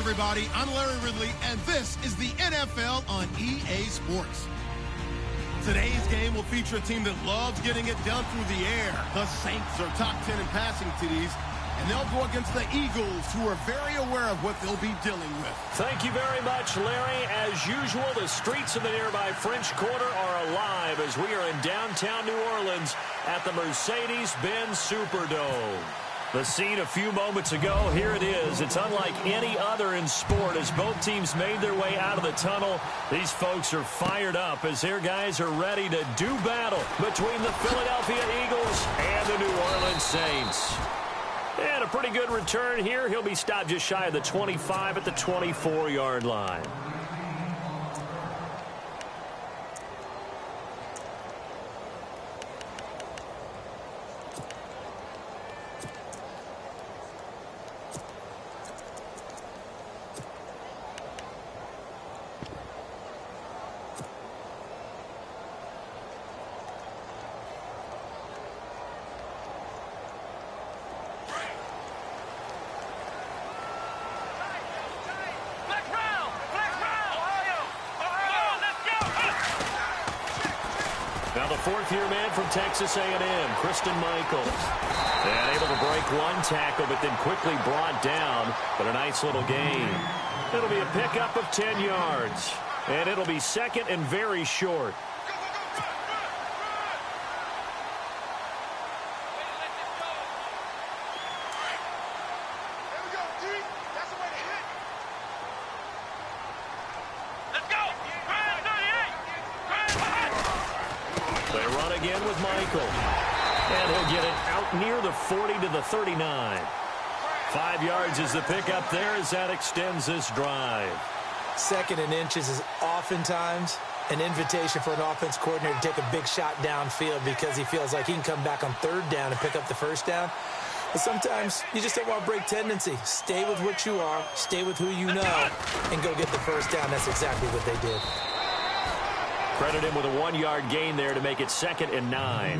everybody. I'm Larry Ridley, and this is the NFL on EA Sports. Today's game will feature a team that loves getting it done through the air. The Saints are top 10 in passing TDs, and they'll go against the Eagles, who are very aware of what they'll be dealing with. Thank you very much, Larry. As usual, the streets of the nearby French Quarter are alive as we are in downtown New Orleans at the Mercedes-Benz Superdome. The scene a few moments ago, here it is. It's unlike any other in sport as both teams made their way out of the tunnel. These folks are fired up as their guys are ready to do battle between the Philadelphia Eagles and the New Orleans Saints. And a pretty good return here. He'll be stopped just shy of the 25 at the 24-yard line. Now the fourth-year man from Texas A&M, Christian Michaels. And able to break one tackle, but then quickly brought down. But a nice little gain. It'll be a pickup of 10 yards. And it'll be second and very short. Again with Michael. And he'll get it out near the 40 to the 39. 5 yards is the pickup there as that extends this drive. Second and inches is oftentimes an invitation for an offense coordinator to take a big shot downfield because he feels like he can come back on third down and pick up the first down. But sometimes you just don't want to break tendency. Stay with what you are, stay with who you know, and go get the first down. That's exactly what they did. Credit him with a 1-yard gain there to make it 2nd and 9.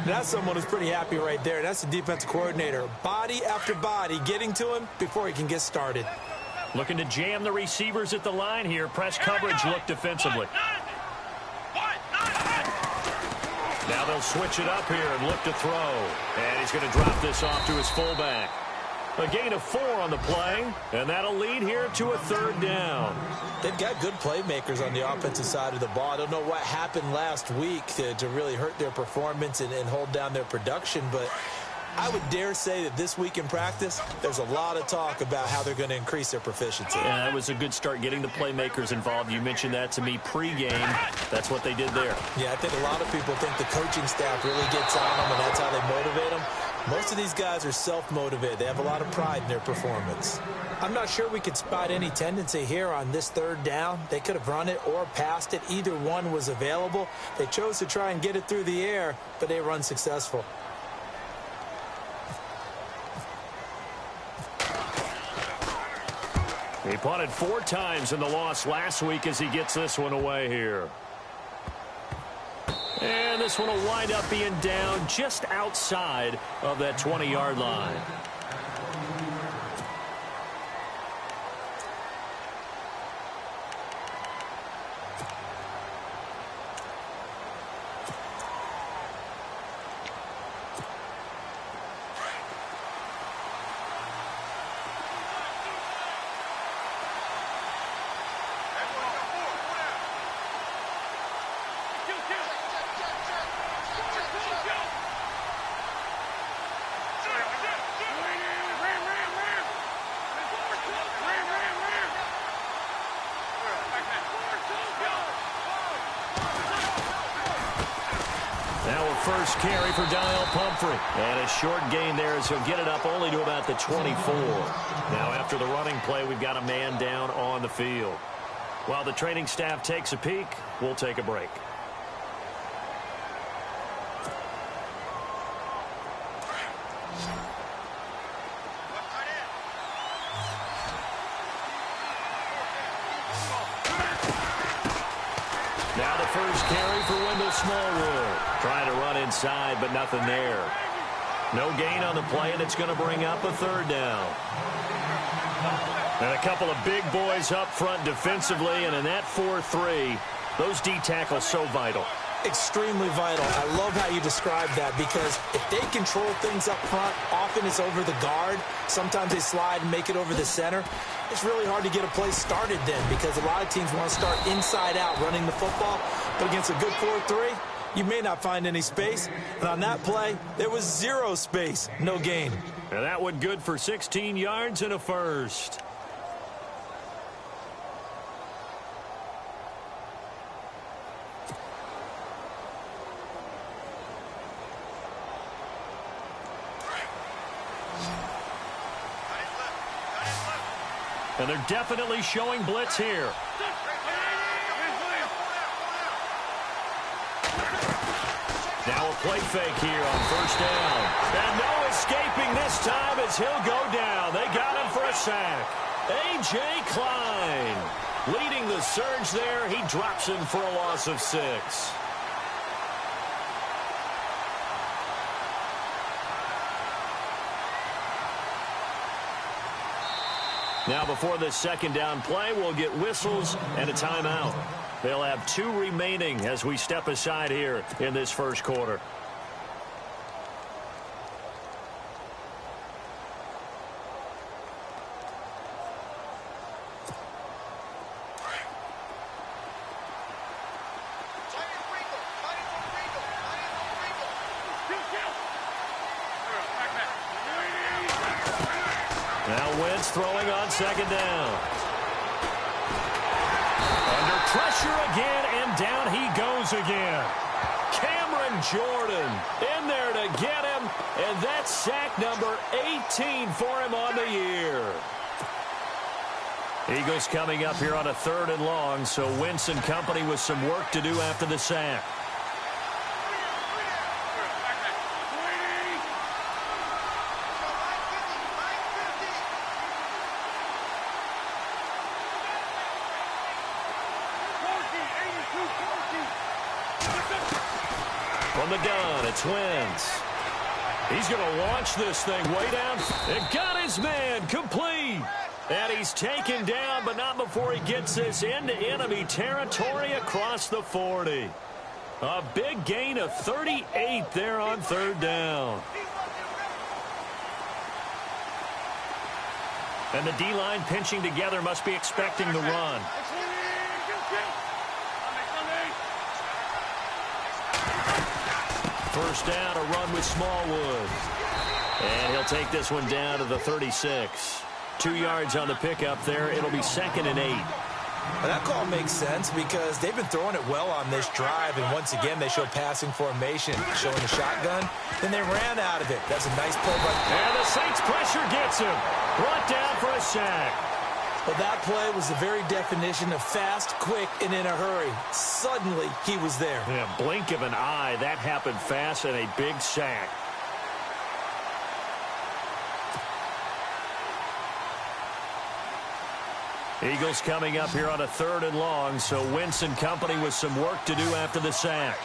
That's someone who's pretty happy right there. That's the defensive coordinator. Body after body getting to him before he can get started. Looking to jam the receivers at the line here. Press coverage look defensively. Now they'll switch it up here and look to throw. And he's going to drop this off to his fullback. A gain of 4 on the play, and that'll lead here to a 3rd down. They've got good playmakers on the offensive side of the ball. I don't know what happened last week to really hurt their performance and hold down their production, but I would dare say that this week in practice, there's a lot of talk about how they're going to increase their proficiency. Yeah, that was a good start getting the playmakers involved. You mentioned that to me pregame. That's what they did there. Yeah, I think a lot of people think the coaching staff really gets on them, and that's how they motivate them. Most of these guys are self-motivated. They have a lot of pride in their performance. I'm not sure we could spot any tendency here on this 3rd down. They could have run it or passed it. Either one was available. They chose to try and get it through the air, but they were unsuccessful. He punted 4 times in the loss last week as he gets this one away here. And this one will wind up being down just outside of that 20-yard line. First carry for Daniel Pumphrey. And a short gain there as he'll get it up only to about the 24. Now after the running play, we've got a man down on the field. While the training staff takes a peek, we'll take a break. Now the first carry for Wendell Smallwood. Trying to run inside, but nothing there. No gain on the play, and it's going to bring up a 3rd down. And a couple of big boys up front defensively, and in that 4-3, those D tackles so vital. Extremely vital. I love how you describe that, because if they control things up front, often it's over the guard. Sometimes they slide and make it over the center. It's really hard to get a play started then, because a lot of teams want to start inside out running the football. But against a good 4-3, you may not find any space. And on that play, there was zero space, no gain. And that one good for 16 yards and a first. And they're definitely showing blitz here. Now a play fake here on first down. And no escaping this time as he'll go down. They got him for a sack. A.J. Klein leading the surge there. He drops him for a loss of 6. Now before this second down play, we'll get whistles and a timeout. They'll have 2 remaining as we step aside here in this first quarter. Now Wentz throwing on second down. Under pressure again, and down he goes again. Cameron Jordan in there to get him, and that's sack number 18 for him on the year. Eagles coming up here on a 3rd and long, so Wentz and company with some work to do after the sack. From the gun, it's Wentz. He's going to launch this thing way down. It got his man complete. And he's taken down, but not before he gets this into enemy territory across the 40. A big gain of 38 there on 3rd down. And the D-line pinching together must be expecting the run. First down, a run with Smallwood. And he'll take this one down to the 36. 2 yards on the pickup there. It'll be 2nd and 8. Well, that call makes sense because they've been throwing it well on this drive, and once again they show passing formation, showing the shotgun. Then they ran out of it. That's a nice play by. And the Saints pressure gets him. Brought down for a sack. Well, that play was the very definition of fast, quick, and in a hurry. Suddenly, he was there. Yeah, blink of an eye. That happened fast and a big sack. Eagles coming up here on a 3rd and long, so Wentz and company with some work to do after the sack.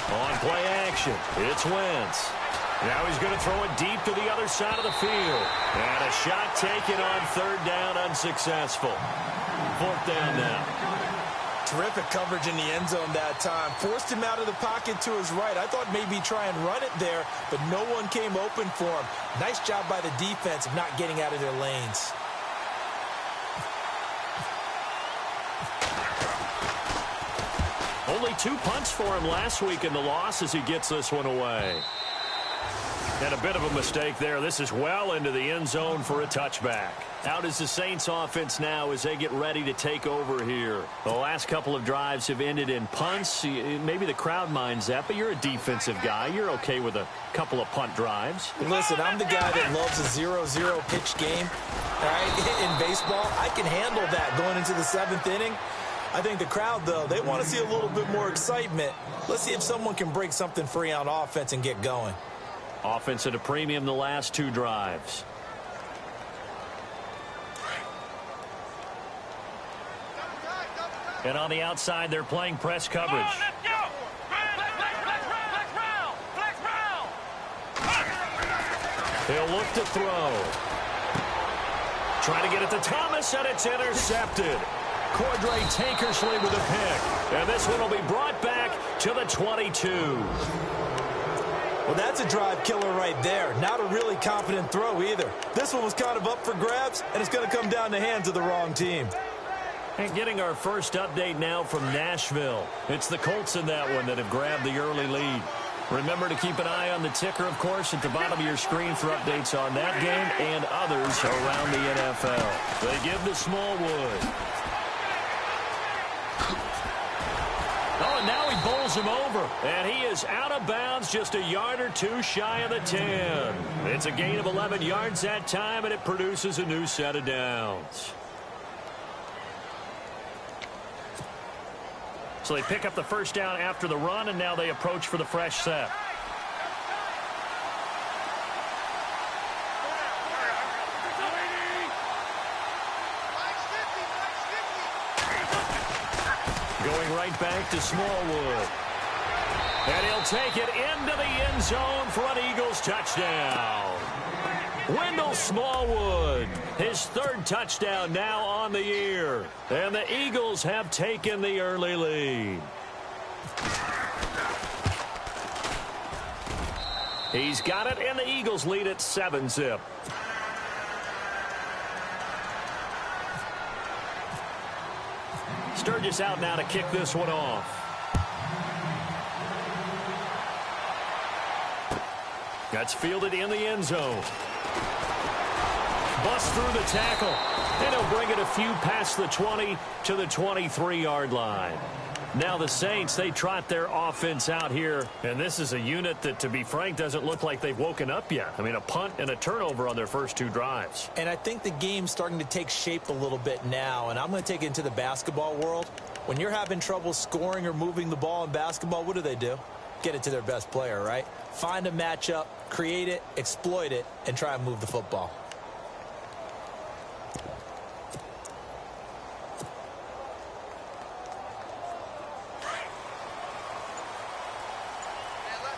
On play action, it's Wentz. Now he's going to throw it deep to the other side of the field. And a shot taken on 3rd down, unsuccessful. 4th down now. Terrific coverage in the end zone that time. Forced him out of the pocket to his right. I thought maybe try and run it there, but no one came open for him. Nice job by the defense of not getting out of their lanes. Only 2 punts for him last week in the loss as he gets this one away. And a bit of a mistake there. This is well into the end zone for a touchback. Out is the Saints offense now as they get ready to take over here. The last couple of drives have ended in punts. Maybe the crowd minds that, but you're a defensive guy. You're okay with a couple of punt drives. Listen, I'm the guy that loves a 0-0 pitch game. All right? In baseball, I can handle that going into the 7th inning. I think the crowd, though, they want to see a little bit more excitement. Let's see if someone can break something free on offense and get going. Offense at a premium the last 2 drives. And on the outside, they're playing press coverage. He'll look to throw. Trying to get it to Thomas, and it's intercepted. Cordray Tankersley with a pick. And this one will be brought back to the 22. Well, that's a drive killer right there. Not a really confident throw either. This one was kind of up for grabs, and it's going to come down the hands of the wrong team. And getting our first update now from Nashville. It's the Colts in that one that have grabbed the early lead. Remember to keep an eye on the ticker, of course, at the bottom of your screen for updates on that game and others around the NFL. They give to Smallwood. Oh, and now he bowls him over. And he is out of bounds just a yard or two shy of the 10. It's a gain of 11 yards that time, and it produces a new set of downs. So they pick up the first down after the run, and now they approach for the fresh set. Going right back to Smallwood. And he'll take it into the end zone for an Eagles touchdown. Wendell Smallwood, his third touchdown now on the year. And the Eagles have taken the early lead. He's got it, and the Eagles lead at 7-zip. Sturgis out now to kick this one off. That's fielded in the end zone. Bust through the tackle. And he'll bring it a few past the 20 to the 23-yard line. Now the Saints, they trot their offense out here. And this is a unit that, to be frank, doesn't look like they've woken up yet. I mean, a punt and a turnover on their first two drives. And I think the game's starting to take shape a little bit now. And I'm going to take it into the basketball world. When you're having trouble scoring or moving the ball in basketball, what do? Get it to their best player, right? Find a matchup, create it, exploit it, and try and move the football.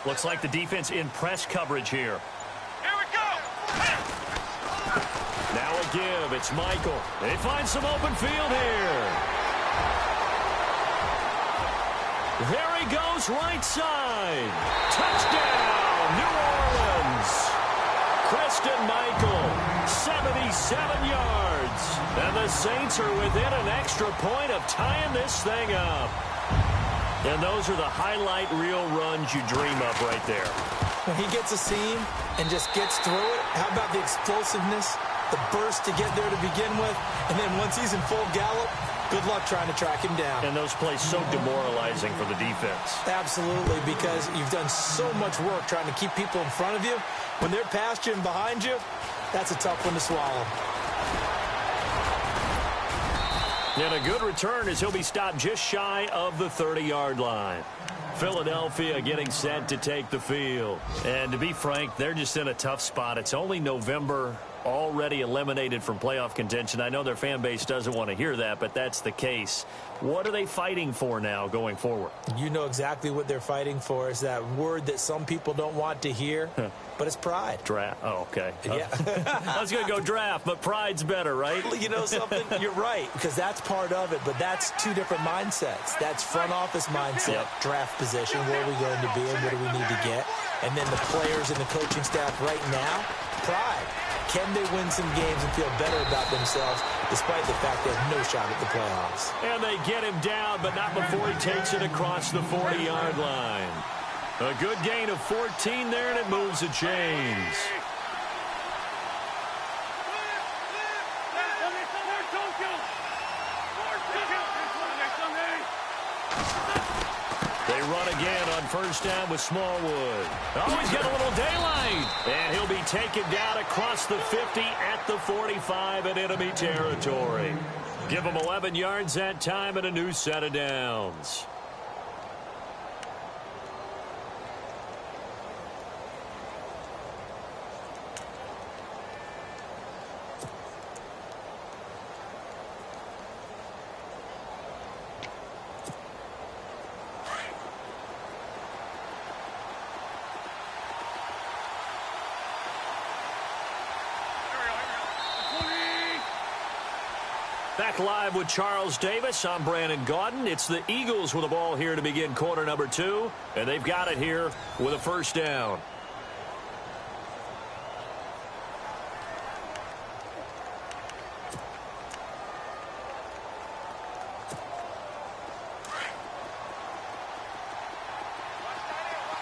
Looks like the defense in press coverage here. Here we go. Now a give. It's Michael. They find some open field here. There he goes, right side. Touchdown, New Orleans. Christian Michael, 77 yards. And the Saints are within an extra point of tying this thing up. And those are the highlight reel runs you dream up right there. When he gets a seam and just gets through it, how about the explosiveness, the burst to get there to begin with, and then once he's in full gallop, good luck trying to track him down. And those plays so demoralizing for the defense. Absolutely, because you've done so much work trying to keep people in front of you. When they're past you and behind you, that's a tough one to swallow. And a good return as he'll be stopped just shy of the 30-yard line. Philadelphia getting set to take the field. And to be frank, they're just in a tough spot. It's only November, already eliminated from playoff contention. I know their fan base doesn't want to hear that, but that's the case. What are they fighting for now going forward? You know exactly what they're fighting for. Is that word that some people don't want to hear, but it's pride. Draft. Oh, okay. Yeah. I was going to go draft, but pride's better, right? Well, you know something? You're right, because that's part of it, but that's two different mindsets. That's front office mindset, draft position, where are we going to be and what do we need to get? And then the players and the coaching staff right now, pride. Can they win some games and feel better about themselves despite the fact they have no shot at the playoffs? And they get him down, but not before he takes it across the 40-yard line. A good gain of 14 there, and it moves the chains. They run again on first down with Smallwood. Oh, he's got a little daylight. And he'll be taken down across the 50 at the 45 in enemy territory. Give him 11 yards that time and a new set of downs. Back live with Charles Davis. I'm Brandon Gaudin. It's the Eagles with the ball here to begin quarter number 2, and they've got it here with a first down.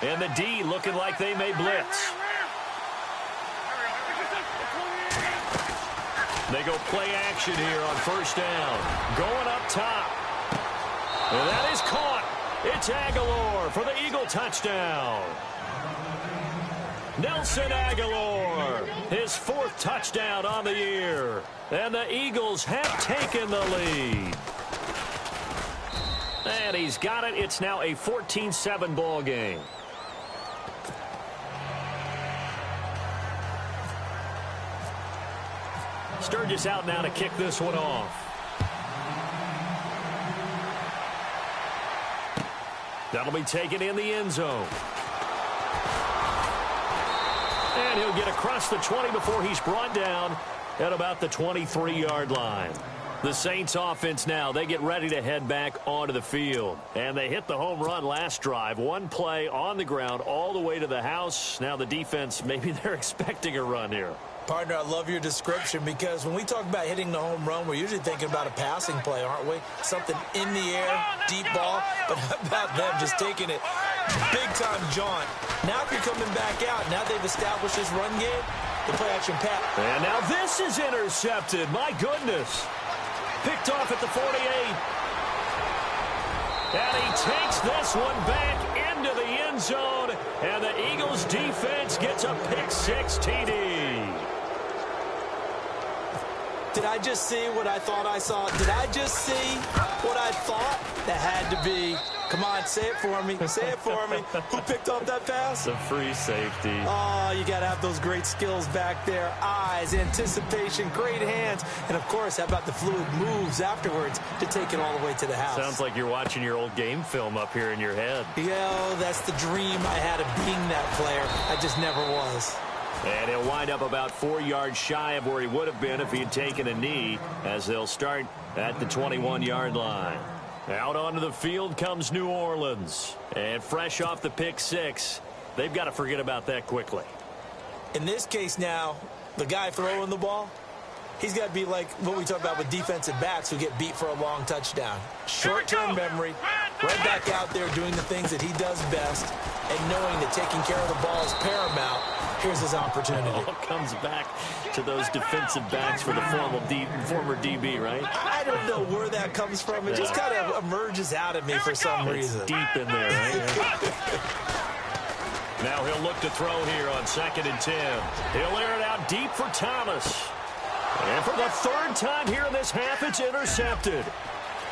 And the D looking like they may blitz. They go play action here on first down. Going up top. And that is caught. It's Aguilar for the Eagle touchdown. Nelson Aguilar, his 4th touchdown on the year. And the Eagles have taken the lead. And he's got it. It's now a 14-7 ball game. Sturgis out now to kick this one off. That'll be taken in the end zone. And he'll get across the 20 before he's brought down at about the 23-yard line. The Saints offense now, they get ready to head back onto the field. And they hit the home run last drive. One play on the ground all the way to the house. Now the defense, maybe they're expecting a run here. Partner, I love your description because when we talk about hitting the home run, we're usually thinking about a passing play, aren't we? Something in the air, deep ball. But how about them just taking it big-time jaunt? Now if you're coming back out, now they've established this run game, the play-action pass. And now this is intercepted. My goodness. Picked off at the 48. And he takes this one back into the end zone. And the Eagles defense gets a pick-6 TD. Did I just see what I thought I saw? Did I just see what I thought? That had to be. Come on, say it for me. Say it for me. Who picked up that pass? The free safety. Oh, you got to have those great skills back there. Eyes, anticipation, great hands. And, of course, how about the fluid moves afterwards to take it all the way to the house? Sounds like you're watching your old game film up here in your head. Yeah, that's the dream I had of being that player. I just never was. And he'll wind up about 4 yards shy of where he would have been if he had taken a knee, as they'll start at the 21-yard line. Out onto the field comes New Orleans. And fresh off the pick-6, they've got to forget about that quickly. In this case now, the guy throwing the ball, he's got to be like what we talk about with defensive backs who get beat for a long touchdown. Short-term memory, right back out there doing the things that he does best, and knowing that taking care of the ball is paramount. Here's his opportunity. It all comes back to those defensive backs for the former DB, right? I don't know where that comes from. It just kind of emerges out of me for some reason. It's deep in there, right? Now he'll look to throw here on 2nd and 10. He'll air it out deep for Thomas. And for the 3rd time here in this half, it's intercepted.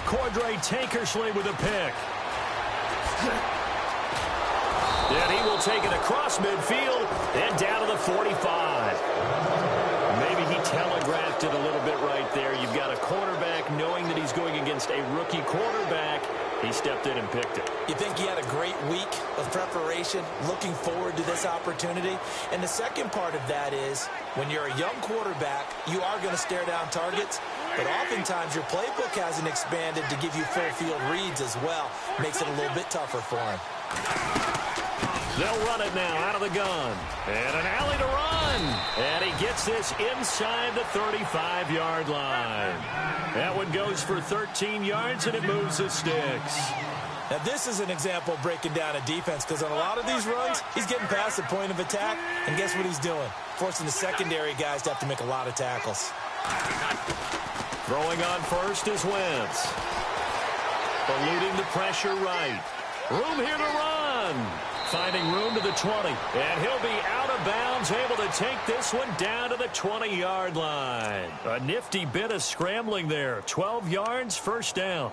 Cordray Tankersley with a pick. And he will take it across midfield and down to the 45. Maybe he telegraphed it a little bit right there. You've got a quarterback knowing that he's going against a rookie quarterback. He stepped in and picked it. You think he had a great week of preparation, looking forward to this opportunity? And the second part of that is, when you're a young quarterback, you are going to stare down targets, but oftentimes your playbook hasn't expanded to give you full field reads as well. Makes it a little bit tougher for him. They'll run it now out of the gun. And an alley to run. And he gets this inside the 35-yard line. That one goes for 13 yards, and it moves the sticks. Now, this is an example of breaking down a defense, because on a lot of these runs, he's getting past the point of attack, and guess what he's doing? Forcing the secondary guys to have to make a lot of tackles. Throwing on first is Wentz. Eluding the pressure right. Room here to run. Finding room to the 20. And he'll be out of bounds, able to take this one down to the 20-yard line. A nifty bit of scrambling there. 12 yards, first down.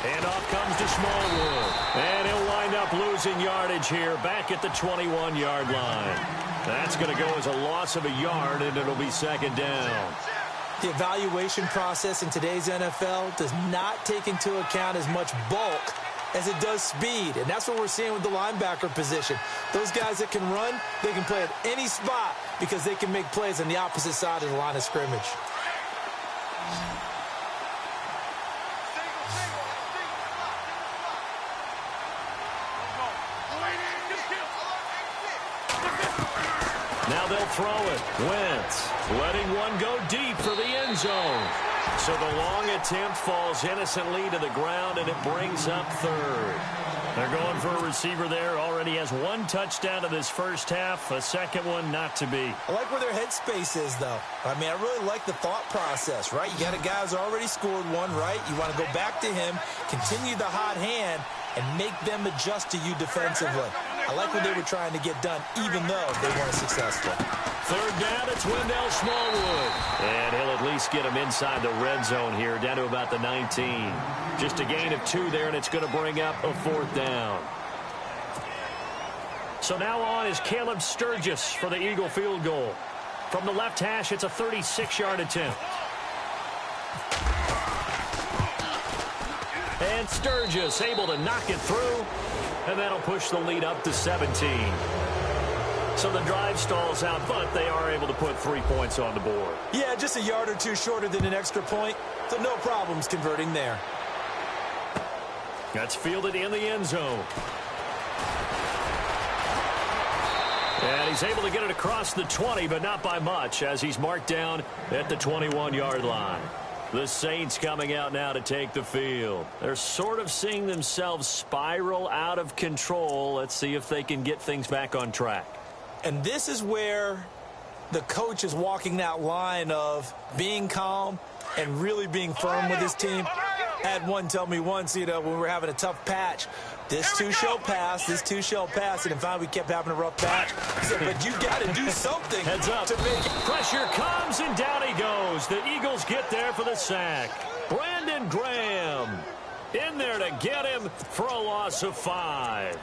And off comes to Smallwood. And he'll wind up losing yardage here back at the 21-yard line. That's going to go as a loss of a yard, and it'll be second down. The evaluation process in today's NFL does not take into account as much bulk as it does speed, and that's what we're seeing with the linebacker position. Those guys that can run, they can play at any spot because they can make plays on the opposite side of the line of scrimmage. Now they'll throw it. Wentz letting one go deep for the end zone. So the long attempt falls innocently to the ground, and it brings up third. They're going for a receiver there. Already has one touchdown in this first half. A second one not to be. I like where their headspace is, though. I mean, I really like the thought process, right? You got a guy who's already scored one, right? You want to go back to him, continue the hot hand, and make them adjust to you defensively. I like what they were trying to get done, even though they weren't successful. Third down, it's Wendell Smallwood. And he'll at least get him inside the red zone here, down to about the 19. Just a gain of 2 there, and it's going to bring up a fourth down. So now on is Caleb Sturgis for the Eagle field goal. From the left hash, it's a 36-yard attempt. And Sturgis able to knock it through, and that'll push the lead up to 17. So the drive stalls out, but they are able to put 3 points on the board. Yeah, just a yard or two shorter than an extra point, so no problems converting there. That's fielded in the end zone. And he's able to get it across the 20, but not by much, as he's marked down at the 21-yard line. The Saints coming out now to take the field. They're sort of seeing themselves spiral out of control. Let's see if they can get things back on track. And this is where the coach is walking that line of being calm and really being firm with his team. I had one tell me once, when we were having a tough patch, this too shall pass, and then finally we kept having a rough patch. He said, but you got to do something. Heads up. To make it. Pressure comes, and down he goes. The Eagles get there for the sack. Brandon Graham in there to get him for a loss of 5.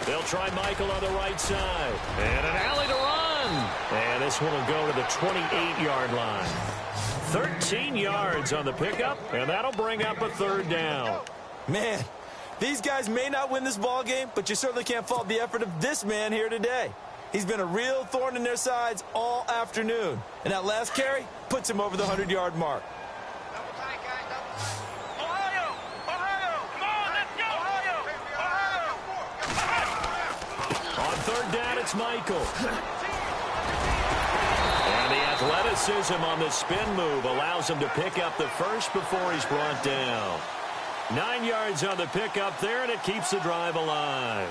They'll try Michael on the right side. And an alley to run. And this one will go to the 28-yard line. 13 yards on the pickup, and that'll bring up a third down. Man, these guys may not win this ball game, but you certainly can't fault the effort of this man here today. He's been a real thorn in their sides all afternoon. And that last carry puts him over the 100-yard mark. Third down, it's Michael. And the athleticism on the spin move allows him to pick up the first before he's brought down. 9 yards on the pickup there, and it keeps the drive alive.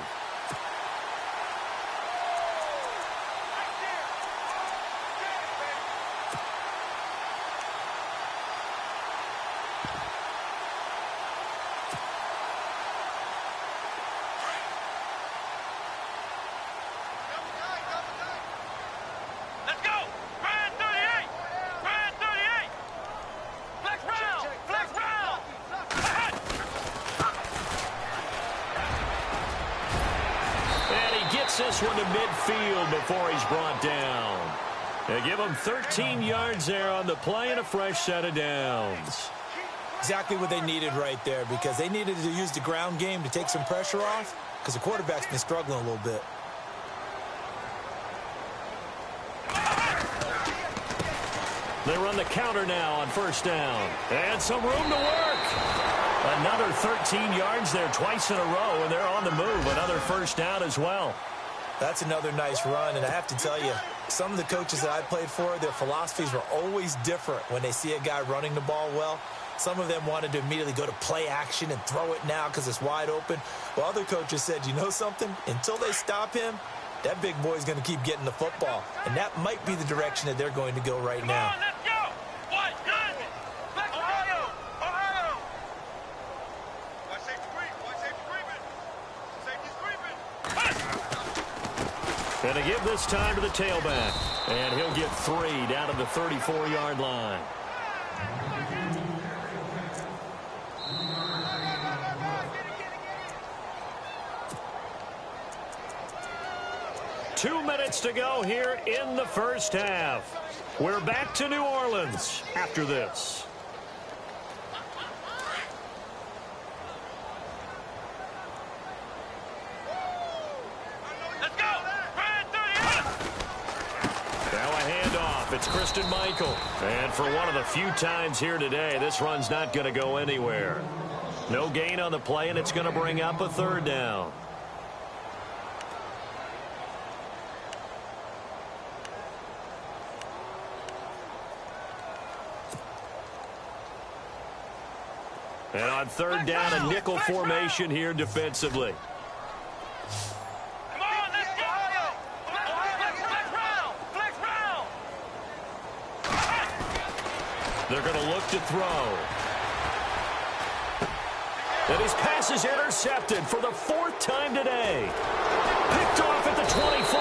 This one to midfield before he's brought down. They give him 13 yards there on the play and a fresh set of downs. Exactly what they needed right there, because they needed to use the ground game to take some pressure off, because the quarterback's been struggling a little bit. They run the counter now on first down. And some room to work. Another 13 yards there twice in a row, and they're on the move. Another first down as well. That's another nice run, and I have to tell you, some of the coaches that I played for, their philosophies were always different when they see a guy running the ball well. Some of them wanted to immediately go to play action and throw it now because it's wide open. Well, other coaches said, you know something? Until they stop him, that big boy's going to keep getting the football. And that might be the direction that they're going to go right now. Let's go! What? Good! Ohio! Ohio! Watch safety creep! Watch safety creeping! Safety's creeping! And to give this time to the tailback. And he'll get 3 down to the 34-yard line. Two minutes to go here in the first half. We're back to New Orleans after this. Let's go! Now a handoff. It's Christian Michael. And for one of the few times here today, this run's not going to go anywhere. No gain on the play, and it's going to bring up a third down. And on third down, a nickel formation here defensively. Come on, let's go! Flex round! They're going to look to throw. And his pass is intercepted for the 4th time today. Picked off at the 24.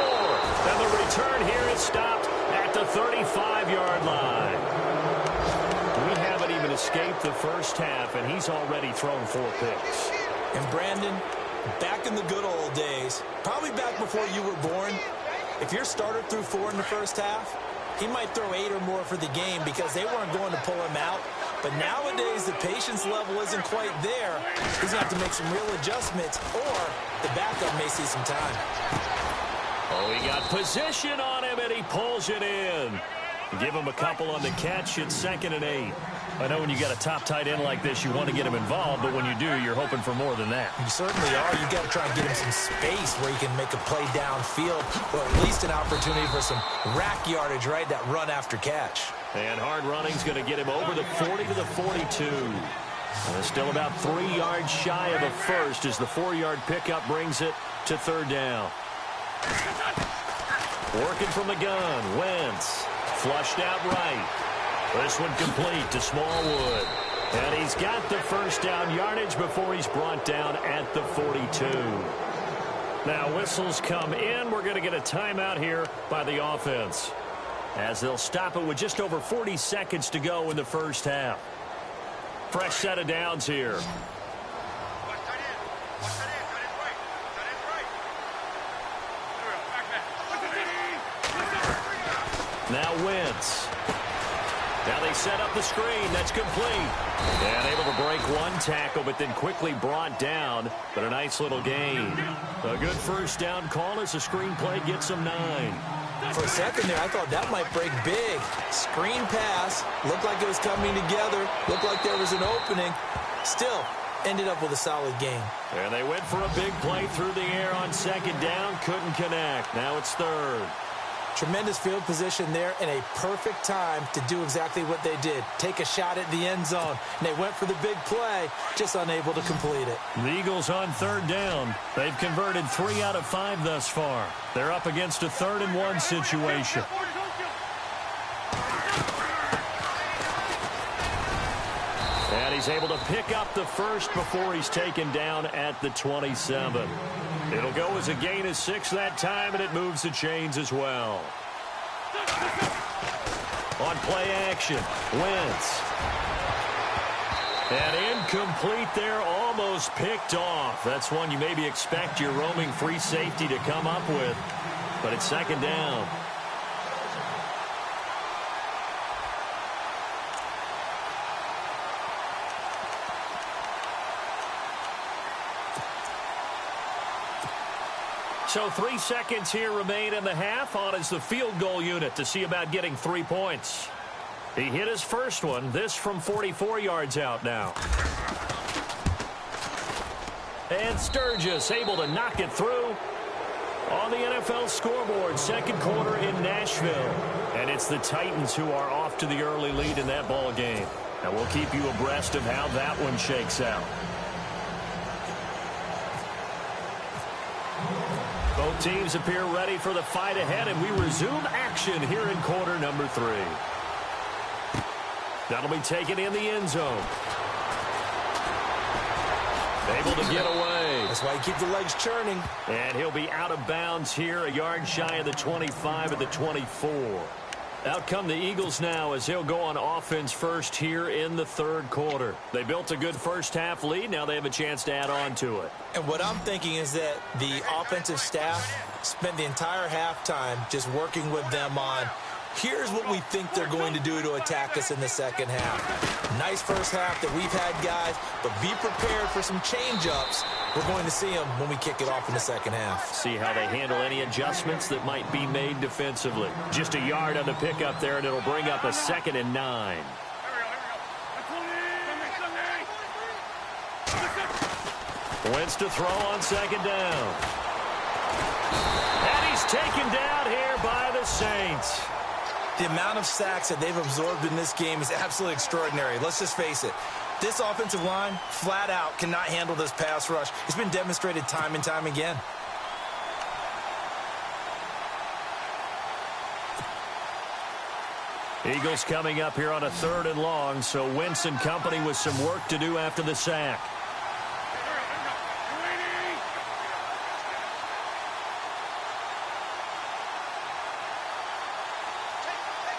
And the return here is stopped at the 35-yard line. We haven't even escaped the first half, and he's already thrown 4 picks. And Brandon, back in the good old days, probably back before you were born, if your starter threw 4 in the first half, he might throw 8 or more for the game because they weren't going to pull him out. But nowadays, the patience level isn't quite there. He's going to have to make some real adjustments, or the backup may see some time. Oh, he got position on him, and he pulls it in. Give him a couple on the catch. It's 2nd and 8. I know when you got a top tight end like this, you want to get him involved, but when you do, you're hoping for more than that. You certainly are. You got to try and get him some space where he can make a play downfield, or at least an opportunity for some rack yardage, right? That run after catch. And hard running's going to get him over the 40 to the 42. And still about 3 yards shy of a first as the 4-yard pickup brings it to 3rd down. Working from the gun, Wentz. Flushed out right. This one complete to Smallwood. And he's got the first down yardage before he's brought down at the 42. Now whistles come in. We're going to get a timeout here by the offense, as they'll stop it with just over 40 seconds to go in the first half. Fresh set of downs here. Watch tight end. Watch tight end. Tight end's right. Tight end's right. Now Wentz. Now they set up the screen. That's complete. And able to break one tackle, but then quickly brought down. But a nice little gain. A good first down call as the screen play gets them 9. For a second there, I thought that might break big. Screen pass. Looked like it was coming together. Looked like there was an opening. Still, ended up with a solid game. And they went for a big play through the air on 2nd down. Couldn't connect. Now it's 3rd. Tremendous field position there and a perfect time to do exactly what they did. Take a shot at the end zone. And they went for the big play, just unable to complete it. The Eagles on 3rd down. They've converted 3 out of 5 thus far. They're up against a 3rd and 1 situation. And he's able to pick up the first before he's taken down at the 27. It'll go as a gain of 6 that time, and it moves the chains as well. On play action, Wentz. And incomplete there, almost picked off. That's one you maybe expect your roaming free safety to come up with, but it's 2nd down. So 3 seconds here remain in the half. On is the field goal unit to see about getting 3 points. He hit his first one. This from 44 yards out now. And Sturgis able to knock it through. On the NFL scoreboard, 2nd quarter in Nashville. And it's the Titans who are off to the early lead in that ball game. And we'll keep you abreast of how that one shakes out. Both teams appear ready for the fight ahead, and we resume action here in quarter number 3. That'll be taken in the end zone. Able to get away. That's why you keep the legs churning. And he'll be out of bounds here, a yard shy of the 25 at the 24. Out come the Eagles now as he'll go on offense first here in the third quarter. They built a good first-half lead. Now they have a chance to add on to it. And what I'm thinking is that the offensive staff spent the entire halftime just working with them on, here's what we think they're going to do to attack us in the second half. Nice first half that we've had, guys, but be prepared for some change-ups. We're going to see them when we kick it off in the second half. See how they handle any adjustments that might be made defensively. Just a yard on the pickup there, and it'll bring up a 2nd and 9. Wentz to throw on 2nd down. And he's taken down here by the Saints. The amount of sacks that they've absorbed in this game is absolutely extraordinary. Let's just face it. This offensive line, flat out, cannot handle this pass rush. It's been demonstrated time and time again. Eagles coming up here on a 3rd and long, so Wentz and company with some work to do after the sack.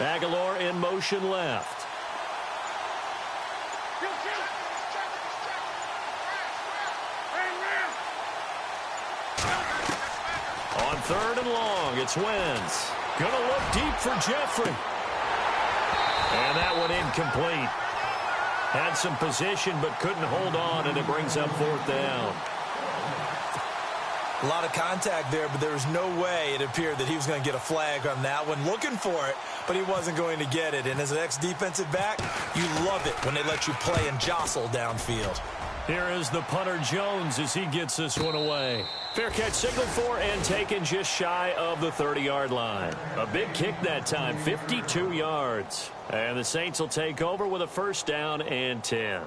Aguilar in motion left. On 3rd and long, it's Wentz. Gonna look deep for Jeffrey. And that one incomplete. Had some position but couldn't hold on, and it brings up 4th down. A lot of contact there, but there was no way it appeared that he was going to get a flag on that one. Looking for it, but he wasn't going to get it. And as an ex-defensive back, you love it when they let you play and jostle downfield. Here is the punter Jones as he gets this one away. Fair catch signaled for and taken just shy of the 30-yard line. A big kick that time, 52 yards. And the Saints will take over with a 1st down and 10.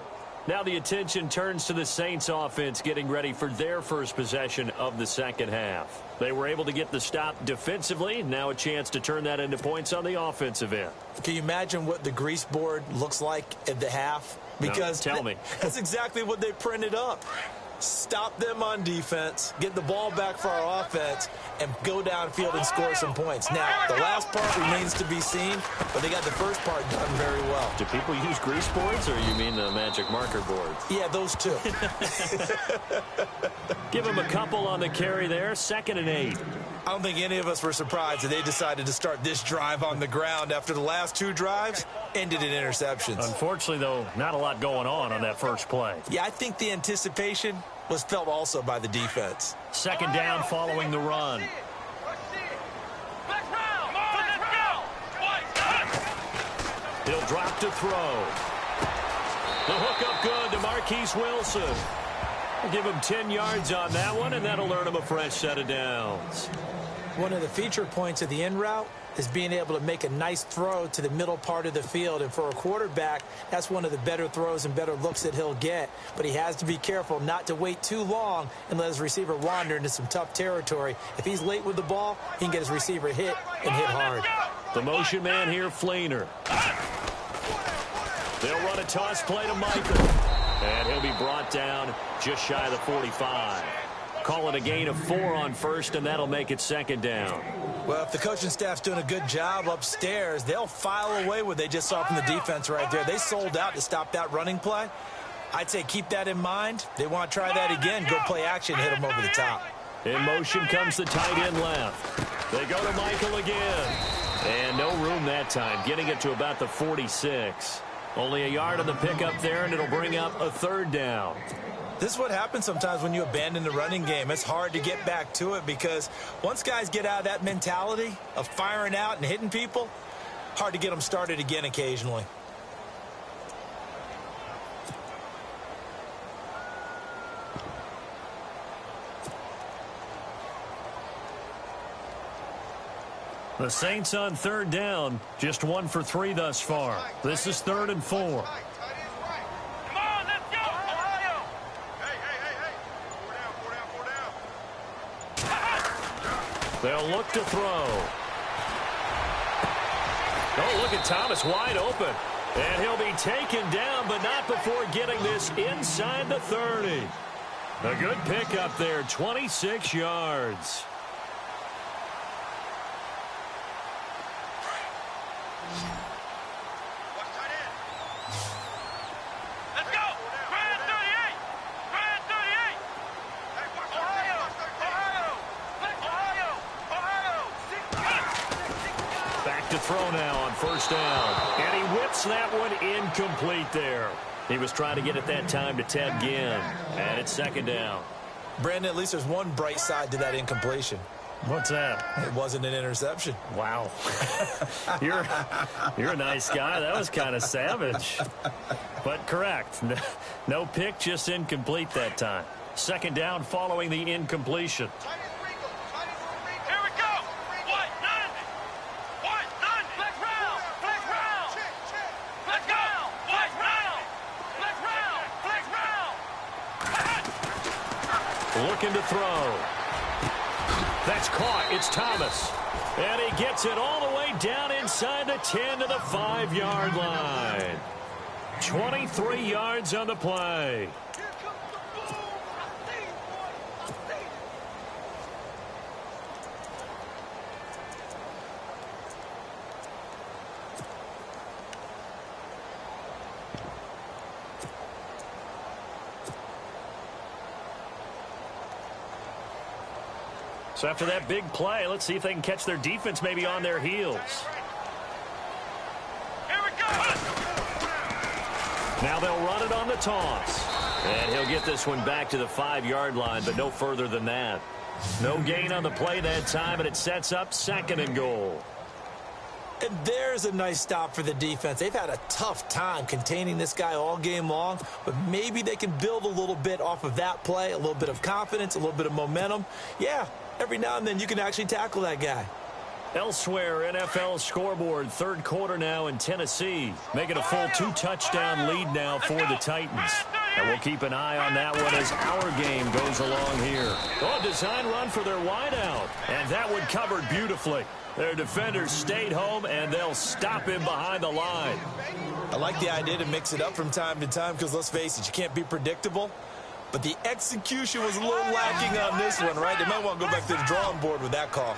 Now the attention turns to the Saints offense getting ready for their first possession of the second half. They were able to get the stop defensively. Now a chance to turn that into points on the offensive end. Can you imagine what the grease board looks like at the half? Because no, tell me. That's exactly what they printed up. Stop them on defense, get the ball back for our offense, and go downfield and score some points. Now, the last part remains to be seen, but they got the first part done very well. Do people use grease boards, or you mean the magic marker boards? Yeah, those two. Give them a couple on the carry there, 2nd and 8. I don't think any of us were surprised that they decided to start this drive on the ground after the last 2 drives ended in interceptions. Unfortunately, though, not a lot going on that first play. Yeah, I think the anticipation was felt also by the defense. 2nd down following the run. He'll drop to throw. The hook up good to Marquise Wilson. We'll give him 10 yards on that one, and that'll earn him a fresh set of downs. One of the feature points of the in route is being able to make a nice throw to the middle part of the field. And for a quarterback, that's one of the better throws and better looks that he'll get. But he has to be careful not to wait too long and let his receiver wander into some tough territory. If he's late with the ball, he can get his receiver hit and hit hard. The motion man here, Fleener. They'll run a toss play to Michael. And he'll be brought down just shy of the 45. Call it a gain of 4 on 1st, and that'll make it 2nd down. Well, if the coaching staff's doing a good job upstairs, they'll file away what they just saw from the defense right there. They sold out to stop that running play. I'd say keep that in mind. They want to try that again. Go play action, hit them over the top. In motion comes the tight end left. They go to Michael again. And no room that time, getting it to about the 46. Only a yard on the pickup there, and it'll bring up a 3rd down. This is what happens sometimes when you abandon the running game. It's hard to get back to it because once guys get out of that mentality of firing out and hitting people, hard to get them started again occasionally. The Saints on 3rd down, just 1 for 3 thus far. This is 3rd and 4. They'll look to throw. Oh, look at Thomas wide open. And he'll be taken down, but not before getting this inside the 30. A good pickup there, 26 yards. Let's go! Grand 38! Grand 38! Ohio! Ohio! Ohio! Back to throw now on first down. And he whips that one incomplete there. He was trying to get it that time to Ted Ginn. And it's second down. Brandon, at least there's one bright side to that incompletion. What's that? It wasn't an interception. Wow. You're a nice guy. That was kind of savage. But correct. No pick, just incomplete that time. Second down following the incompletion. Here we go! What? None! What? None! Flex round! Flex round! Let's go! Flex round! Flex round! Flex round! Looking to throw. That's caught. It's Thomas. And he gets it all the way down inside the 10 to the 5-yard line. 23 yards on the play. So after that big play, let's see if they can catch their defense maybe on their heels. Here we go! Now they'll run it on the toss. And he'll get this one back to the 5-yard line, but no further than that. No gain on the play that time, and it sets up second and goal. And there's a nice stop for the defense. They've had a tough time containing this guy all game long, but maybe they can build a little bit off of that play, a little bit of confidence, a little bit of momentum. Yeah, every now and then you can actually tackle that guy. Elsewhere, NFL scoreboard, third quarter now in Tennessee, making a full 2-touchdown lead now for the Titans. And we'll keep an eye on that one as our game goes along here. Oh, design run for their wideout, and that one covered beautifully. Their defenders stayed home, and they'll stop him behind the line. I like the idea to mix it up from time to time because, let's face it, you can't be predictable. But the execution was a little lacking on this one, right? They might want to go back to the drawing board with that call.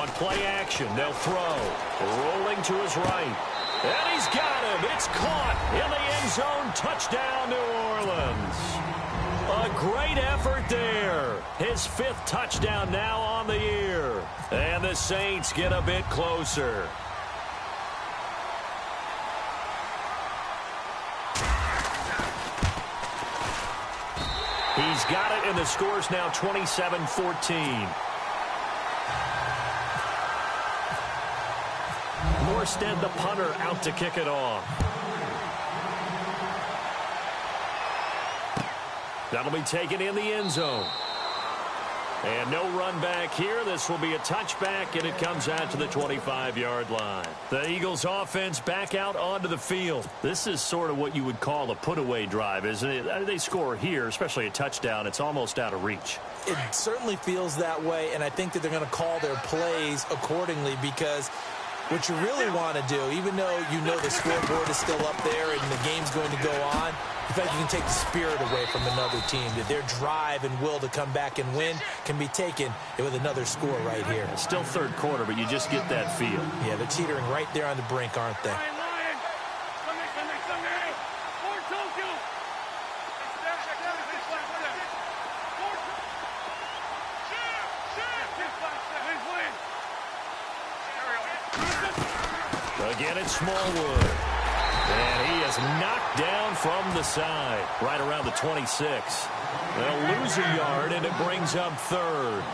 On play action, they'll throw. Rolling to his right. And he's got him. It's caught in the end zone. Touchdown, New Orleans. A great effort there. His 5th touchdown now on the year. And the Saints get a bit closer. He's got it, and the score's now 27-14. Morstead, the punter, out to kick it off. That'll be taken in the end zone. And no run back here. This will be a touchback, and it comes out to the 25-yard line. The Eagles offense back out onto the field. This is sort of what you would call a put-away drive, isn't it? They score here, especially a touchdown. It's almost out of reach. It certainly feels that way, and I think that they're going to call their plays accordingly because what you really want to do, even though you know the scoreboard is still up there and the game's going to go on, in fact, you can take the spirit away from another team. That their drive and will to come back and win can be taken with another score right here. It's still third quarter, but you just get that feel. Yeah, they're teetering right there on the brink, aren't they? Again, it's Smallwood. And he is knocked down from the side, right around the 26. They'll lose a yard, and it brings up third.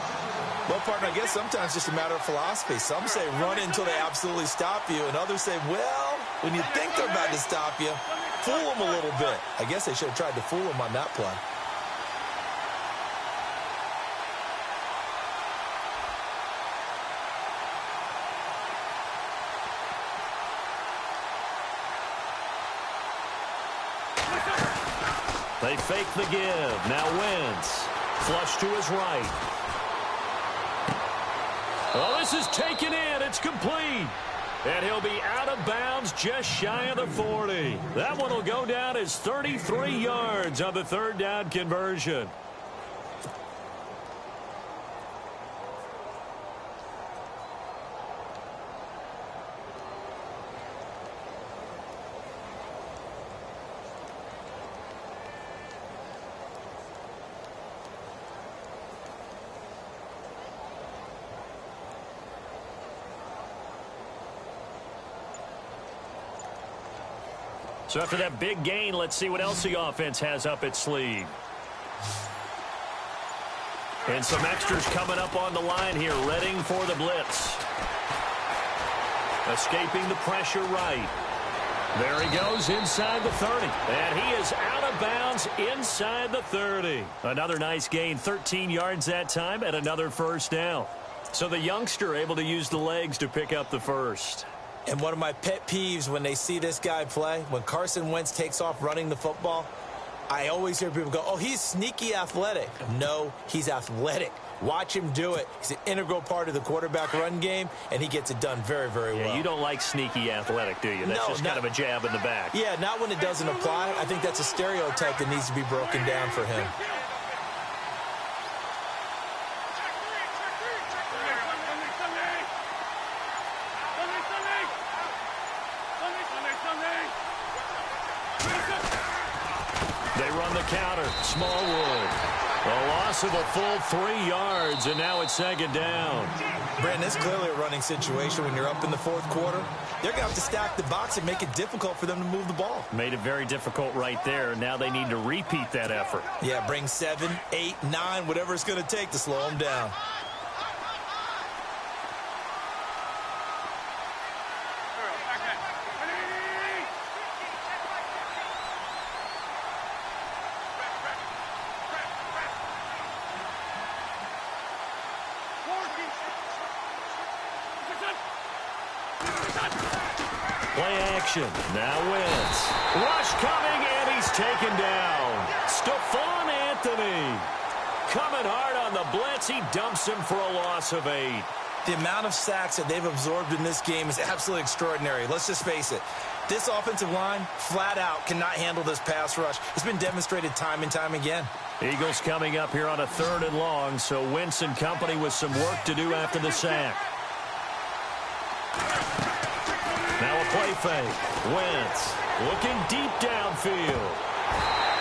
Well, partner, I guess sometimes it's just a matter of philosophy. Some say run until they absolutely stop you, and others say, well, when you think they're about to stop you, fool them a little bit. I guess they should have tried to fool them on that play. They fake the give. Now Wentz. Flush to his right. Oh, this is taken in. It's complete. And he'll be out of bounds just shy of the 40. That one will go down as 33 yards on the third down conversion. So after that big gain, let's see what else the offense has up its sleeve. And some extras coming up on the line here, readying for the blitz. Escaping the pressure right. There he goes inside the 30. And he is out of bounds inside the 30. Another nice gain, 13 yards that time, and another first down. So the youngster able to use the legs to pick up the first. And one of my pet peeves when they see this guy play, when Carson Wentz takes off running the football, I always hear people go, oh, he's sneaky athletic. No, he's athletic. Watch him do it. He's an integral part of the quarterback run game, and he gets it done very, very well. Yeah, you don't like sneaky athletic, do you? That's just kind of a jab in the back. Yeah, not when it doesn't apply. I think that's a stereotype that needs to be broken down for him. They run the counter. Smallwood. A loss of a full 3 yards, and now it's second down. Brandon, it's clearly a running situation when you're up in the fourth quarter. They're going to have to stack the box and make it difficult for them to move the ball. Made it very difficult right there. Now they need to repeat that effort. Yeah, bring 7, 8, 9, whatever it's going to take to slow them down. Play action. Now Wentz. Rush coming, and he's taken down. Stephon Anthony. Coming hard on the blitz. He dumps him for a loss of 8. The amount of sacks that they've absorbed in this game is absolutely extraordinary. Let's just face it. This offensive line, flat out, cannot handle this pass rush. It's been demonstrated time and time again. Eagles coming up here on a 3rd and long, so Wentz and company with some work to do after the sack. Now a play fake. Wentz looking deep downfield.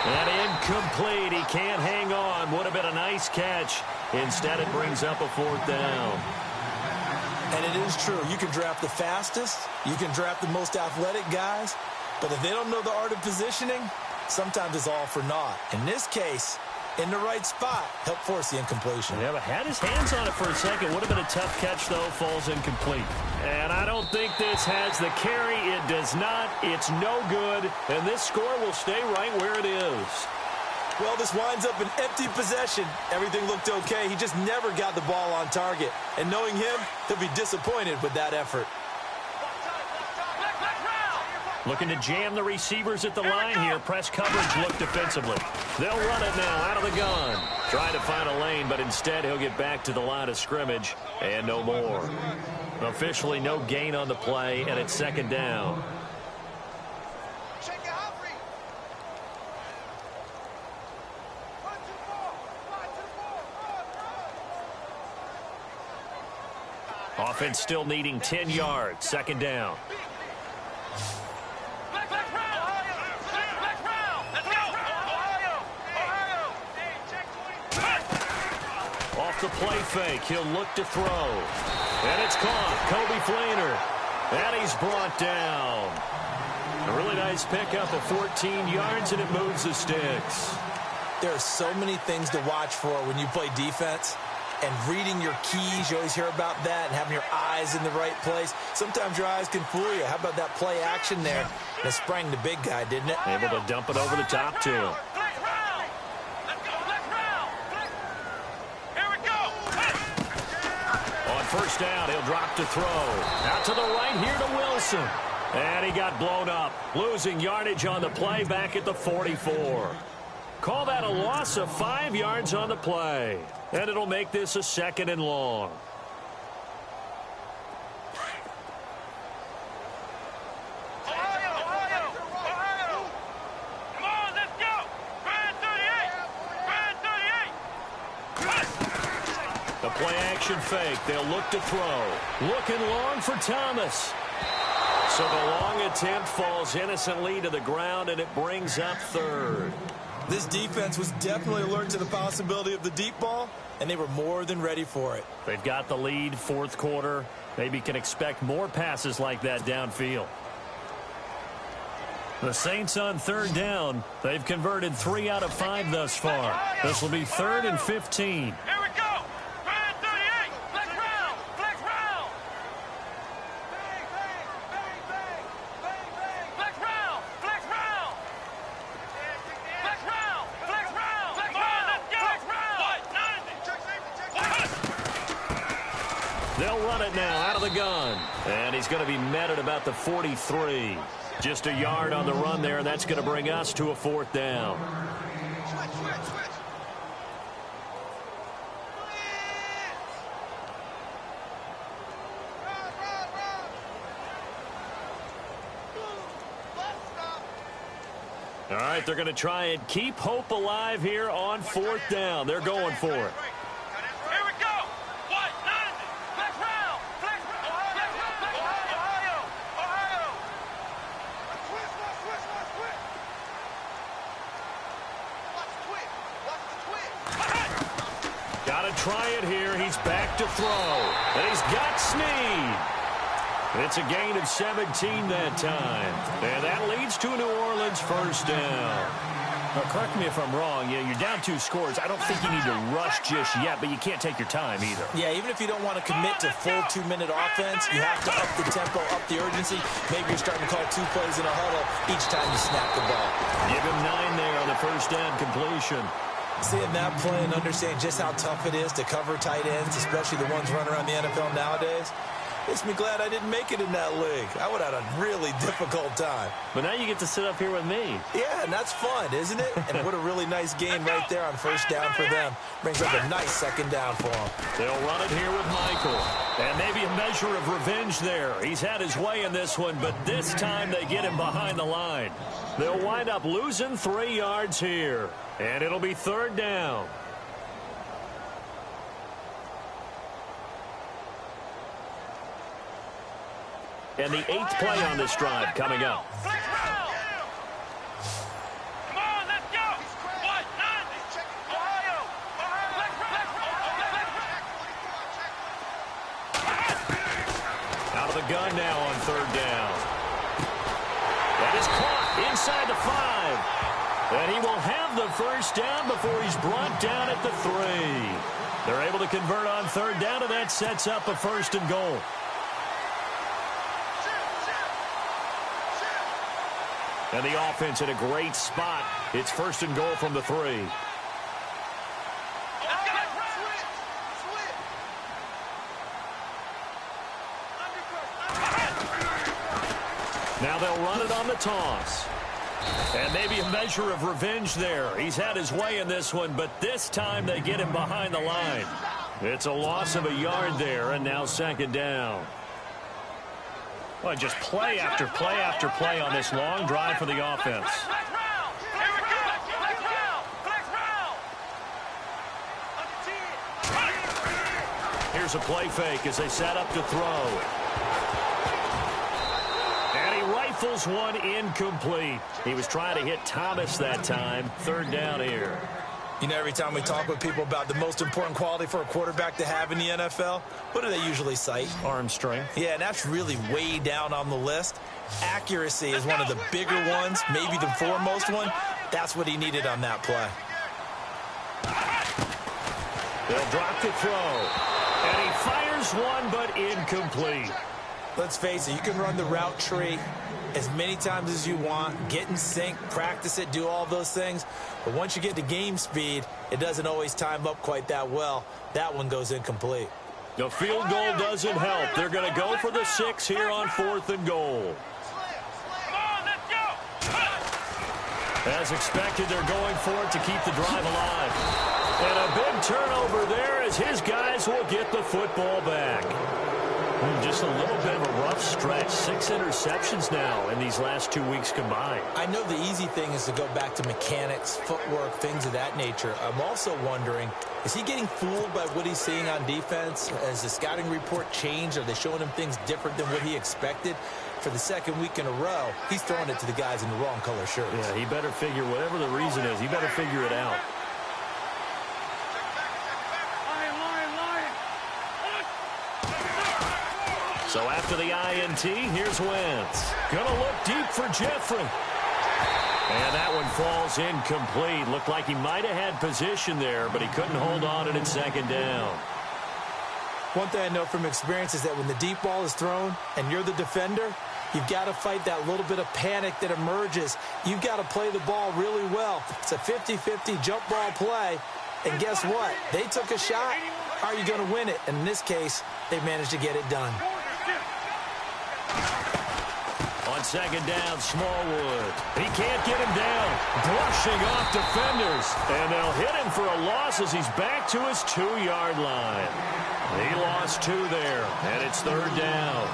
And incomplete. He can't hang on. Would have been a nice catch. Instead, it brings up a 4th down. And it is true. You can draft the fastest. You can draft the most athletic guys. But if they don't know the art of positioning, sometimes it's all for naught. In this case, in the right spot, help force the incompletion. Yeah, but had his hands on it for a second. Would have been a tough catch, though. Falls incomplete. And I don't think this has the carry. It does not. It's no good. And this score will stay right where it is. Well, this winds up an empty possession. Everything looked okay. He just never got the ball on target. And knowing him, he'll be disappointed with that effort. Looking to jam the receivers at the line here. Press coverage look defensively. They'll run it now out of the gun. Trying to find a lane, but instead he'll get back to the line of scrimmage and no more. Officially no gain on the play, and it's second down. Offense still needing 10 yards. Second down. Off the play fake. He'll look to throw. And it's caught. Kobe Fleener. And he's brought down. A really nice pickup of 14 yards, and it moves the sticks. There are so many things to watch for when you play defense. And reading your keys, you always hear about that, and having your eyes in the right place. Sometimes your eyes can fool you. How about that play action there? And it sprang the big guy, didn't it? Able to dump it over the top, too. On first down, he'll drop to throw. Out to the right here to Wilson. And he got blown up. Losing yardage on the play back at the 44. Call that a loss of 5 yards on the play. And it'll make this a 2nd and long. The play action fake. They'll look to throw. Looking long for Thomas. So the long attempt falls innocently to the ground, and it brings up 3rd. This defense was definitely alert to the possibility of the deep ball, and they were more than ready for it. They've got the lead, 4th quarter. Maybe can expect more passes like that downfield. The Saints on 3rd down. They've converted 3 out of 5 thus far. This will be 3rd and 15. They'll run it now out of the gun. And he's going to be met at about the 43. Just a yard on the run there, and that's going to bring us to a 4th down. All right, they're going to try and keep hope alive here on 4th down. They're going for it. Try it here. He's back to throw. And he's got Snead. It's a gain of 17 that time. And that leads to New Orleans 1st down. Now, correct me if I'm wrong. Yeah, you're down 2 scores. I don't think you need to rush just yet, but you can't take your time either. Yeah, even if you don't want to commit to full 2-minute offense, you have to up the tempo, up the urgency. Maybe you're starting to call 2 plays in a huddle each time you snap the ball. Give him 9 there on the 1st down completion. Seeing that play and understand just how tough it is to cover tight ends, especially the ones running around the NFL nowadays, makes me glad I didn't make it in that league. I would have had a really difficult time. But now you get to sit up here with me. Yeah, and that's fun, isn't it? And what a really nice gain right there on 1st down for them. Brings up a nice 2nd down for them. They'll run it here with Michael. And maybe a measure of revenge there. He's had his way in this one, but this time they get him behind the line. They'll wind up losing 3 yards here. And it'll be 3rd down. And the 8th play on this drive coming up. Out of the gun now on 3rd down. That is caught inside the 5. And he will have the 1st down before he's brought down at the 3. They're able to convert on 3rd down, and that sets up a 1st and goal. And the offense in a great spot. It's 1st and goal from the 3. Now they'll run it on the toss. And maybe a measure of revenge there. He's had his way in this one, but this time they get him behind the line. It's a loss of a yard there, and now 2nd down. Well, just play after play after play on this long drive for the offense. Here's a play fake as they set up to throw. And he rifles one incomplete. He was trying to hit Thomas that time. 3rd down here. You know, every time we talk with people about the most important quality for a quarterback to have in the NFL, what do they usually cite? Arm strength. Yeah, and that's really way down on the list. Accuracy is one of the bigger ones, maybe the foremost one. That's what he needed on that play. They'll drop to throw. And he fires one, but incomplete. Let's face it, you can run the route tree as many times as you want, get in sync, practice it, do all those things. But once you get to game speed, it doesn't always time up quite that well. That one goes incomplete. The field goal doesn't help. They're going to go for the 6 here on 4th and goal. As expected, they're going for it to keep the drive alive. And a big turnover there as his guys will get the football back. Just a little bit of a rough stretch. 6 interceptions now in these last 2 weeks combined. I know the easy thing is to go back to mechanics, footwork, things of that nature. I'm also wondering, is he getting fooled by what he's seeing on defense? Has the scouting report changed? Are they showing him things different than what he expected? For the second week in a row, he's throwing it to the guys in the wrong color shirts. Yeah, he better figure, whatever the reason is, he better figure it out. So after the INT, here's Wentz. Gonna look deep for Jeffrey. And that one falls incomplete. Looked like he might have had position there, but he couldn't hold on to it second down. One thing I know from experience is that when the deep ball is thrown and you're the defender, you've got to fight that little bit of panic that emerges. You've got to play the ball really well. It's a 50-50 jump ball play. And guess what? They took a shot. Are you going to win it? And in this case, they managed to get it done. On second down, Smallwood. He can't get him down. Brushing off defenders. And they'll hit him for a loss as he's back to his 2-yard line. He lost 2 there, and it's third down.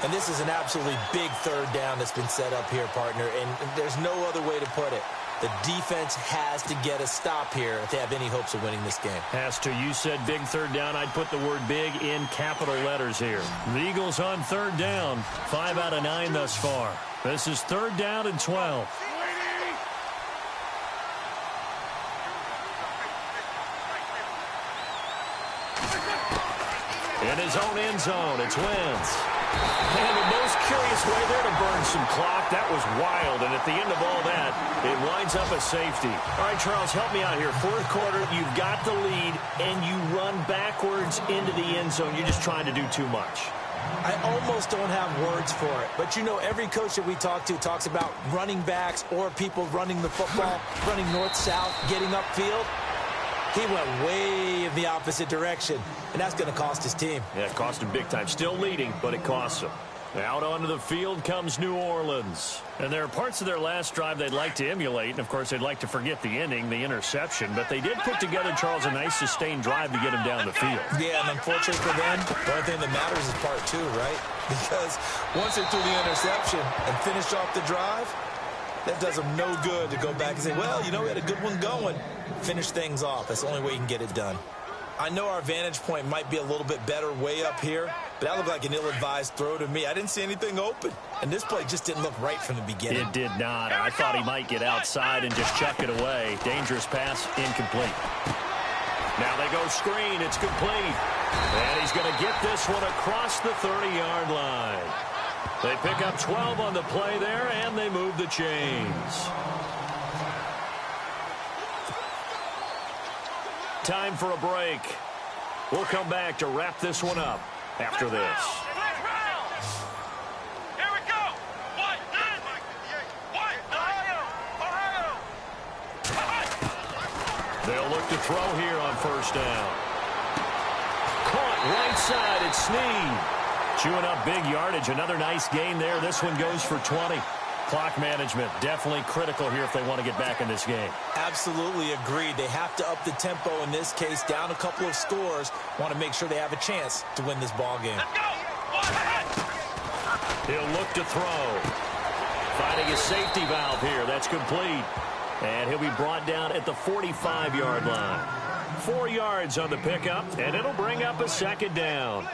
And this is an absolutely big third down that's been set up here, partner, and there's no other way to put it. The defense has to get a stop here if they have any hopes of winning this game. Has to. You said big third down. I'd put the word big in capital letters here. The Eagles on third down. 5 out of 9 thus far. This is third down and 12. In his own end zone, it's Wentz. And the most curious way there to burn some clock. That was wild, and at the end of all that, it winds up a safety. All right, Charles, help me out here. Fourth quarter, you've got the lead, and you run backwards into the end zone. You're just trying to do too much. I almost don't have words for it. But, you know, every coach that we talk to talks about running backs or people running the football, running north-south, getting upfield. He went way in the opposite direction, and that's going to cost his team. Yeah, it cost him big time. Still leading, but it costs him. Out onto the field comes New Orleans. And there are parts of their last drive they'd like to emulate, and, of course, they'd like to forget the ending, the interception. But they did put together, Charles, a nice sustained drive to get him down the field. Yeah, and unfortunately for them, the only thing that matters is part 2, right? Because once they threw the interception and finished off the drive, that does them no good to go back and say, well, you know, we had a good one going. Finish things off. That's the only way you can get it done. I know our vantage point might be a little bit better way up here, but that looked like an ill-advised throw to me. I didn't see anything open, and this play just didn't look right from the beginning. It did not. I thought he might get outside and just chuck it away. Dangerous pass, incomplete. Now they go screen. It's complete. And he's going to get this one across the 30-yard line. They pick up 12 on the play there, and they move the chains. Time for a break. We'll come back to wrap this one up after this. Here we go. What? Ohio. They'll look to throw here on first down. Caught right side. It's Snead. Chewing up big yardage. Another nice gain there. This one goes for 20. Clock management definitely critical here if they want to get back in this game. Absolutely agreed. They have to up the tempo in this case, down a couple of scores. Want to make sure they have a chance to win this ball game. Let's go. He'll look to throw. Finding a safety valve here. That's complete. And he'll be brought down at the 45-yard line. 4 yards on the pickup, and it'll bring up a second down.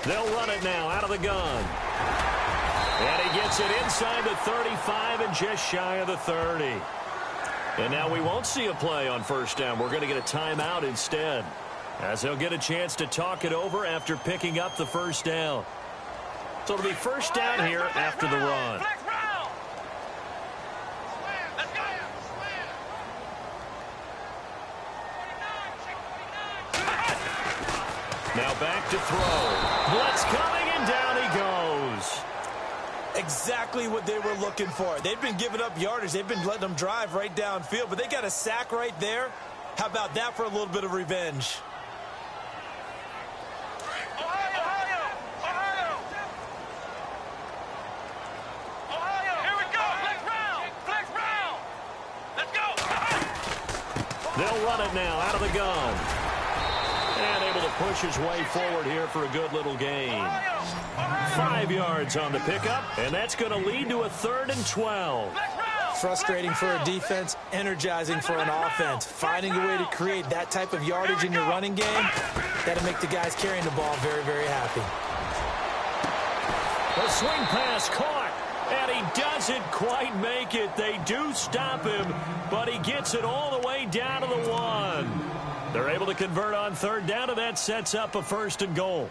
They'll run it now out of the gun. And he gets it inside the 35 and just shy of the 30. And now we won't see a play on first down. We're going to get a timeout instead, as they'll get a chance to talk it over after picking up the first down. So it'll be first down here after the run. Now back to throw. Blitz coming, and down he goes. Exactly what they were looking for. They've been giving up yardage. They've been letting them drive right downfield, but they got a sack right there. How about that for a little bit of revenge? They'll run it now out of the gun. And able to push his way forward here for a good little gain. 5 yards on the pickup, and that's going to lead to a 3rd and 12. Frustrating for a defense, energizing for an offense. Finding a way to create that type of yardage in your running game, that'll make the guys carrying the ball very, very happy. The swing pass caught, and he doesn't quite make it. They do stop him, but he gets it all the way down to the 1. They're able to convert on 3rd down, and that sets up a 1st and goal.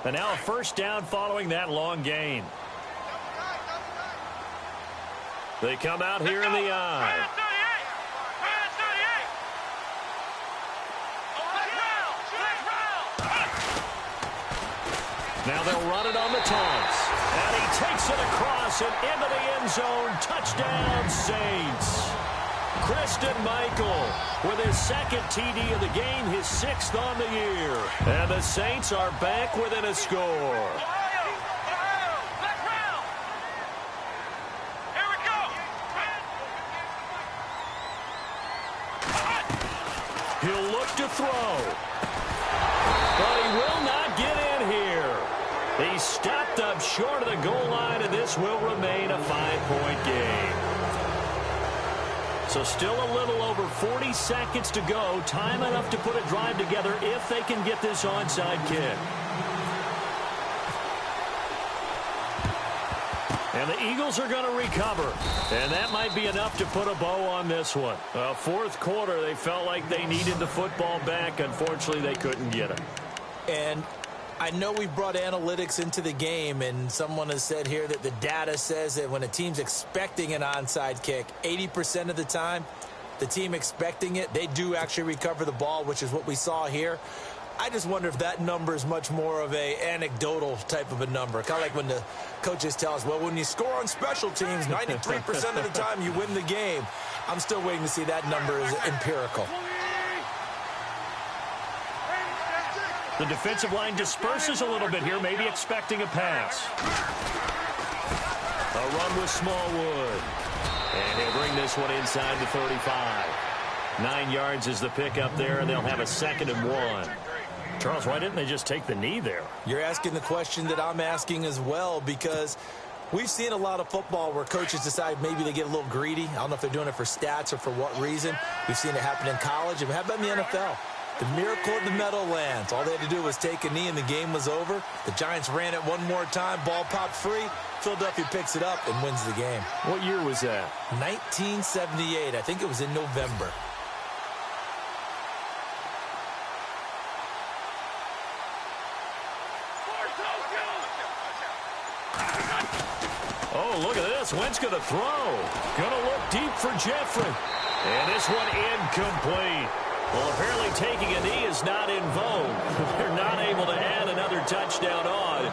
And now a 1st down following that long gain. They come out here in the I. Now they'll run it on the taunts. And he takes it across and into the end zone. Touchdown, Saints. Christian Michael with his 2nd TD of the game, his 6th on the year. And the Saints are back within a score. He'll look to throw. But he will not get in here. He stopped up short of the goal line, and this will remain a 5-point game. So still a little over 40 seconds to go. Time enough to put a drive together if they can get this onside kick. And the Eagles are going to recover. And that might be enough to put a bow on this one. 4th quarter, they felt like they needed the football back. Unfortunately, they couldn't get it. And I know we've brought analytics into the game, and someone has said here that the data says that when a team's expecting an onside kick, 80% of the time, the team expecting it, they do actually recover the ball, which is what we saw here. I just wonder if that number is much more of a anecdotal type of a number. Kind of like when the coaches tell us, well, when you score on special teams, 93% of the time you win the game. I'm still waiting to see that number is empirical. The defensive line disperses a little bit here, maybe expecting a pass. A run with Smallwood. And he'll bring this one inside the 35. 9 yards is the pickup there, and they'll have a 2nd and 1. Charles, why didn't they just take the knee there? You're asking the question that I'm asking as well, because we've seen a lot of football where coaches decide maybe they get a little greedy. I don't know if they're doing it for stats or for what reason. We've seen it happen in college, and how about in the NFL? The miracle of the Meadowlands. All they had to do was take a knee, and the game was over. The Giants ran it one more time. Ball popped free. Philadelphia picks it up and wins the game. What year was that? 1978. I think it was in November. Oh, look at this. Wentz going to throw. Going to look deep for Jeffrey. And this one incomplete. Well, apparently taking a knee is not in vogue. They're not able to add another touchdown on.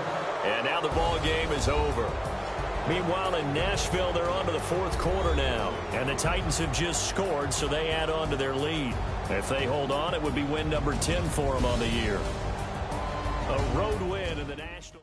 And now the ball game is over. Meanwhile, in Nashville, they're on to the 4th quarter now. And the Titans have just scored, so they add on to their lead. If they hold on, it would be win number 10 for them on the year. A road win in the National...